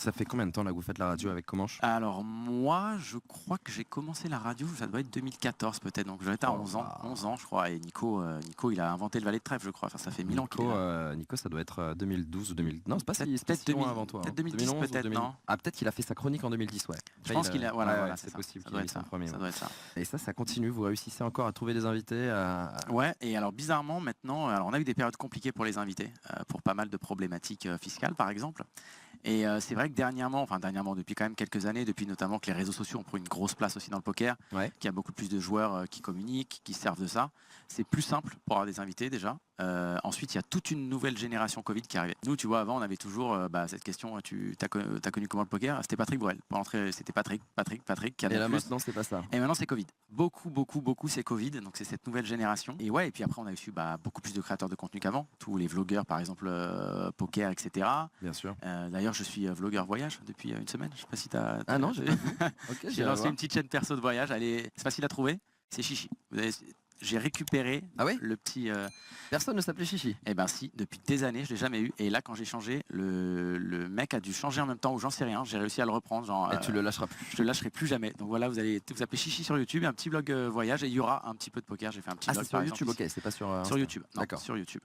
Ça fait combien de temps là que vous faites la radio avec Comanche? Alors moi, je crois que j'ai commencé la radio, ça doit être 2014 peut-être, donc j'étais à 11 ans, 11 ans je crois, et Nico il a inventé le valet de trèfle je crois, enfin ça fait 1000 ans qu'il est là. Nico, ça doit être 2012 ou 2000. Non, c'est pas Peut-être si loin avant toi. peut-être 2010 2011 ou peut-être, 2000. non? Ah, peut-être qu'il a fait sa chronique en 2010, ouais. Je pense qu'il a, voilà, c'est ça. possible Ça qu'il doit ait être son ça, premier. ça doit être ça. Et ça continue, vous réussissez encore à trouver des invités Ouais, et alors bizarrement maintenant, alors on a eu des périodes compliquées pour les invités, pour pas mal de problématiques fiscales par exemple. Et c'est vrai que dernièrement, depuis quand même quelques années, depuis notamment que les réseaux sociaux ont pris une grosse place aussi dans le poker, Ouais. qu'il y a beaucoup plus de joueurs qui communiquent, qui servent de ça, c'est plus simple pour avoir des invités déjà. Ensuite, il y a toute une nouvelle génération Covid qui arrivait. Nous, tu vois, avant, on avait toujours cette question, t'as connu comment le poker? C'était Patrick Borel. Pour l'entrée, c'était Patrick. Et là maintenant, c'est pas ça. Et maintenant, c'est Covid. Beaucoup, c'est Covid. Donc, c'est cette nouvelle génération. Et ouais, et puis après, on a eu beaucoup plus de créateurs de contenu qu'avant. Tous les vlogueurs, par exemple, poker, etc. Bien sûr. D'ailleurs, je suis vlogueur voyage depuis une semaine. Je sais pas si t'as. Ah non, j'ai pas vu. Ok, J'ai lancé une petite chaîne perso de voyage. C'est facile à trouver. C'est Chichi. J'ai récupéré le petit. Personne ne s'appelait Chichi. Eh ben si, depuis des années, je l'ai jamais eu. Et là, quand j'ai changé, le mec a dû changer en même temps ou j'en sais rien. J'ai réussi à le reprendre. Genre, et tu le lâcheras plus. Je le lâcherai plus jamais. Donc voilà, vous allez vous appeler Chichi sur YouTube, un petit blog voyage et il y aura un petit peu de poker. J'ai fait un petit blog c'est sur YouTube, ok, c'est pas sur YouTube. D'accord. Sur YouTube.